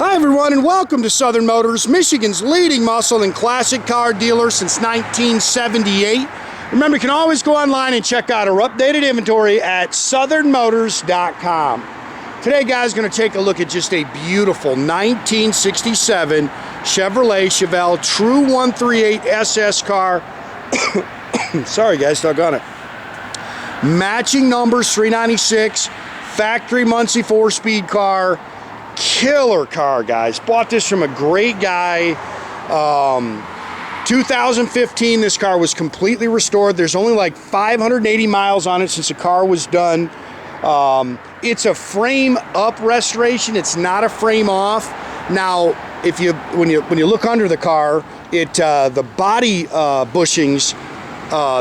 Hi everyone, and welcome to Southern Motors, Michigan's leading muscle and classic car dealer since 1978. Remember, you can always go online and check out our updated inventory at southernmotors.com. Today, guys, going to take a look at just a beautiful 1967 Chevrolet Chevelle True 138 SS car. Sorry, guys, doggone it. Matching numbers 396, factory Muncie 4-speed car. Killer car, guys. Bought this from a great guy. 2015, this car was completely restored. There's only like 580 miles on it since the car was done. It's a frame up restoration. It's not a frame off. Now, if you when you look under the car, the body bushings,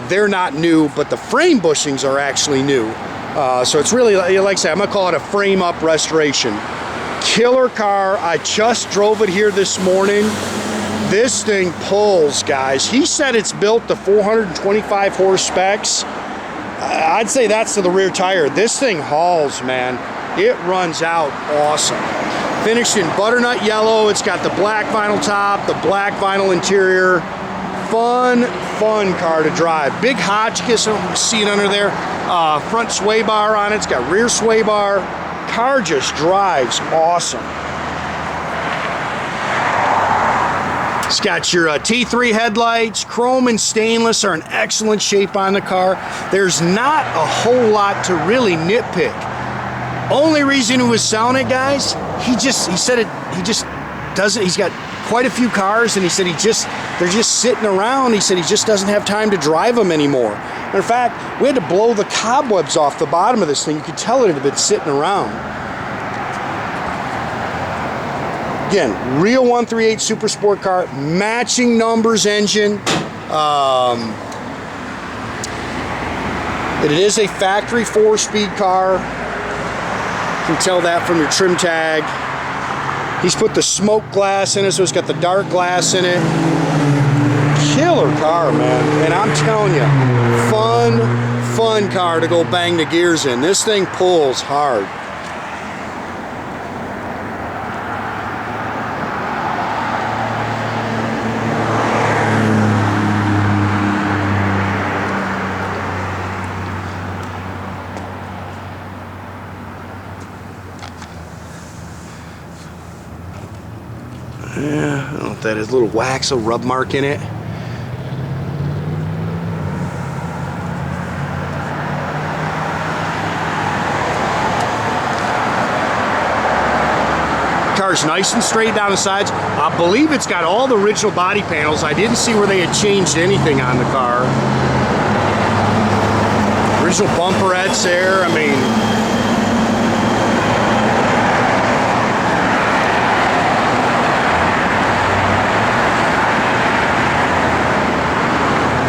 they're not new, but the frame bushings are actually new. So it's really, like I said, I'm gonna call it a frame up restoration. Killer car. I just drove it here this morning. This thing pulls, guys. He said it's built to 425 horse specs. I'd say that's to the rear tire. This thing hauls, man. It runs out awesome. Finished in butternut yellow. It's got the black vinyl top, the black vinyl interior. Fun car to drive. Big Hotchkis seat under there. Front sway bar on it. It's got rear sway bar. Car just drives awesome. It's got your T3 headlights. Chrome and stainless are in excellent shape on the car. There's not a whole lot to really nitpick. Only reason he was selling it, guys, he said he just doesn't, he's got quite a few cars, and he said they're just sitting around. He said he just doesn't have time to drive them anymore. In fact, we had to blow the cobwebs off the bottom of this thing. You could tell it had been sitting around. Again, real 138 Super Sport car, matching numbers engine. It is a factory 4-speed car. You can tell that from your trim tag. He's put the smoke glass in it, so it's got the dark glass in it. Killer car, man. And I'm telling you, fun car to go bang the gears in. This thing pulls hard. Yeah, I don't know if that is. A little wax, a rub mark in it. Car's nice and straight down the sides. I believe it's got all the original body panels. I didn't see where they had changed anything on the car. Original bumperettes there. I mean,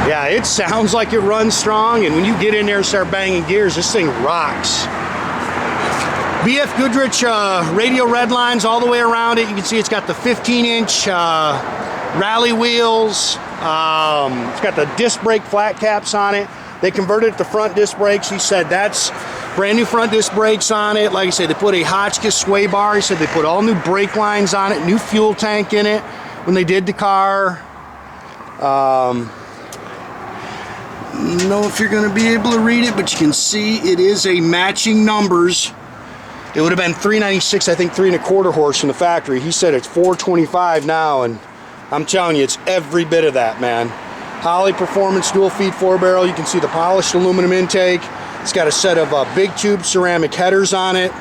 yeah, it sounds like it runs strong, and when you get in there and start banging gears, this thing rocks. BF Goodrich radial red lines all the way around it. You can see it's got the 15-inch rally wheels. It's got the disc brake flat caps on it. They converted it to front disc brakes. He said that's brand new front disc brakes on it. Like I said, they put a Hotchkis sway bar. He said they put all new brake lines on it, new fuel tank in it when they did the car. Don't know if you're going to be able to read it, but you can see it is a matching numbers. It would have been 396, I think 3 1/4 horse from the factory. He said it's 425 now, and I'm telling you, it's every bit of that, man. Holley Performance dual feed 4-barrel. You can see the polished aluminum intake. It's got a set of big tube ceramic headers on it.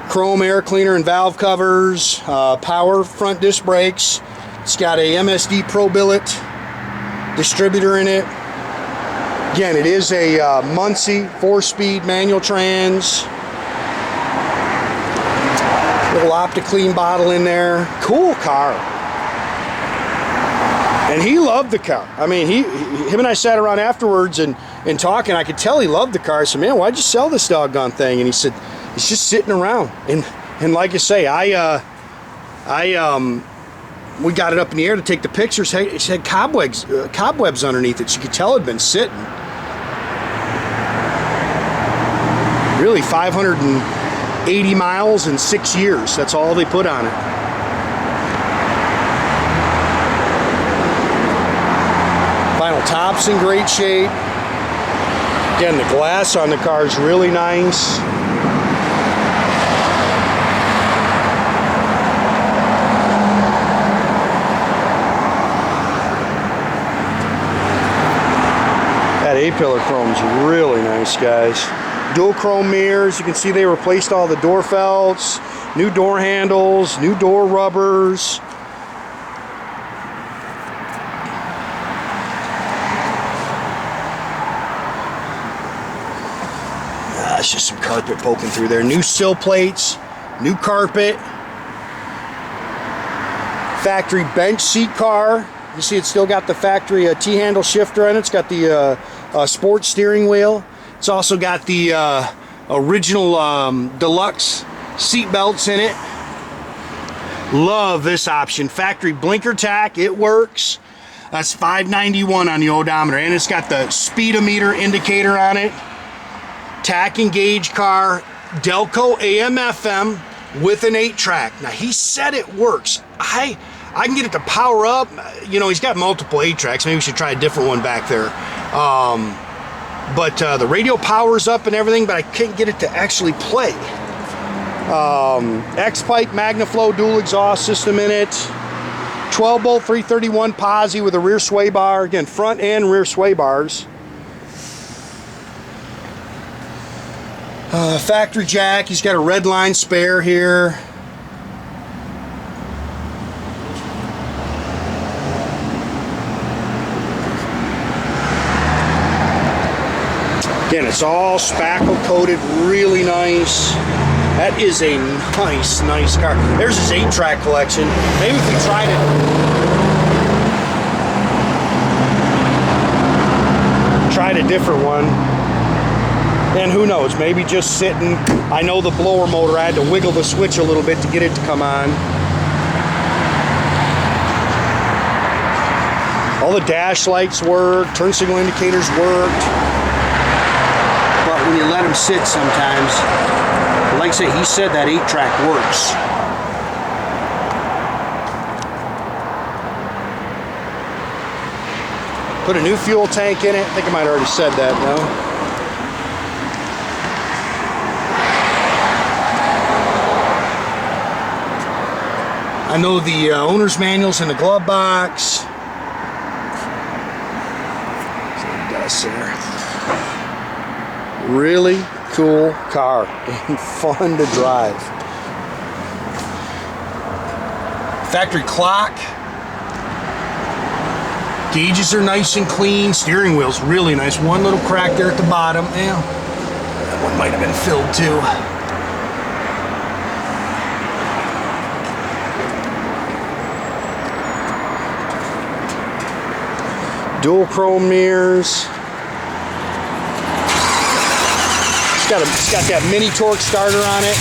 Chrome air cleaner and valve covers. Power front disc brakes. It's got a MSD Pro Billet distributor in it. Again, it is a Muncie 4-speed manual trans. Little OptiClean bottle in there. Cool car. And he loved the car. I mean, him and I sat around afterwards and talking. I could tell he loved the car. I said, man, why'd you sell this doggone thing? And he said, it's just sitting around. And like I say, we got it up in the air to take the pictures. It had cobwebs underneath it. So you could tell it had been sitting. Really 500 and 80 miles in 6 years. That's all they put on it. Vinyl top's in great shape. Again, the glass on the car is really nice. That A-pillar chrome's really nice, guys. Dual chrome mirrors. You can see they replaced all the door felts, new door handles, new door rubbers. It's just some carpet poking through there. New sill plates, new carpet. Factory bench seat car. You see it's still got the factory T-handle shifter in it. It's got the sports steering wheel. It's also got the original deluxe seat belts in it. Love this option. Factory blinker tach, it works. That's $591 on the odometer, and it's got the speedometer indicator on it. Tach and gauge car, Delco AM/FM with an 8-track. Now he said it works. I can get it to power up. You know, he's got multiple 8-tracks. Maybe we should try a different one back there. But the radio powers up and everything, but I can't get it to actually play. X-Pipe Magnaflow dual exhaust system in it. 12-bolt 331 posi with a rear sway bar. Again, front and rear sway bars. Factory jack. He's got a redline spare here. Again, it's all spackle coated, really nice. That is a nice car. There's his 8-track collection. Maybe if we tried a different one, and who knows, maybe just sitting. I know the blower motor, I had to wiggle the switch a little bit to get it to come on. All the dash lights work, turn signal indicators worked. But when you let them sit sometimes, like I say, he said that 8-track works. Put a new fuel tank in it. I think I might have already said that, no? I know the owner's manual's in the glove box. Dust there. Really cool car and fun to drive. Factory clock. Gauges are nice and clean. Steering wheel's really nice. One little crack there at the bottom. Yeah, that one might have been filled too. Dual chrome mirrors. It's got that mini torque starter on it.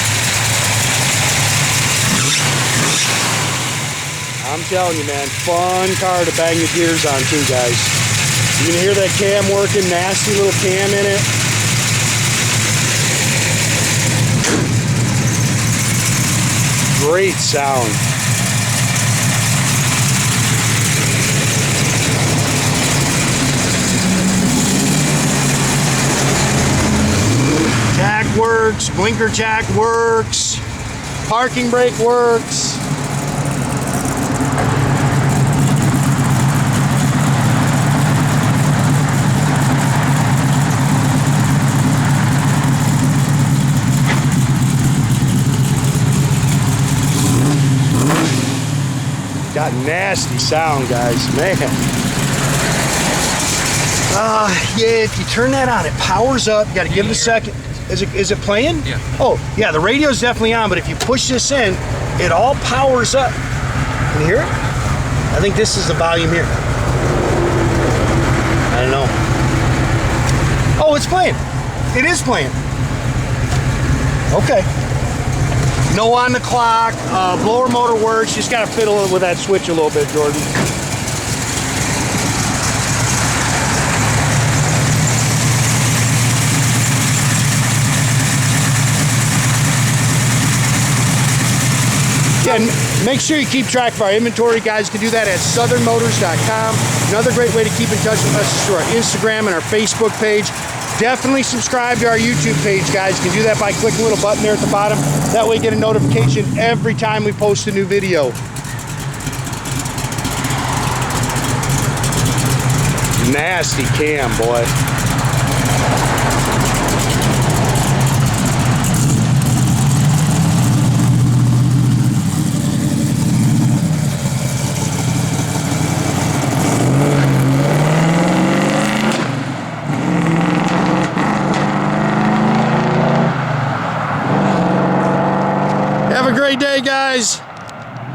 I'm telling you, man, fun car to bang the gears on too, guys. You can hear that cam working, nasty little cam in it. Great sound. Jack works, blinker jack works, parking brake works. Got nasty sound, guys, man. Yeah, if you turn that on, it powers up. You got to give it a second. Is it playing? Yeah. Oh, yeah, the radio's definitely on, but if you push this in, it all powers up. Can you hear it? I think this is the volume here. I don't know. Oh, it's playing. It is playing. Okay. No on the clock. Blower motor works. You just got to fiddle with that switch a little bit, Jordan. Yeah, and make sure you keep track of our inventory. Guys can do that at southernmotors.com. Another great way to keep in touch with us is through our Instagram and our Facebook page. Definitely subscribe to our YouTube page, guys. You can do that by clicking a little button there at the bottom. That way you get a notification every time we post a new video. Nasty cam, boy.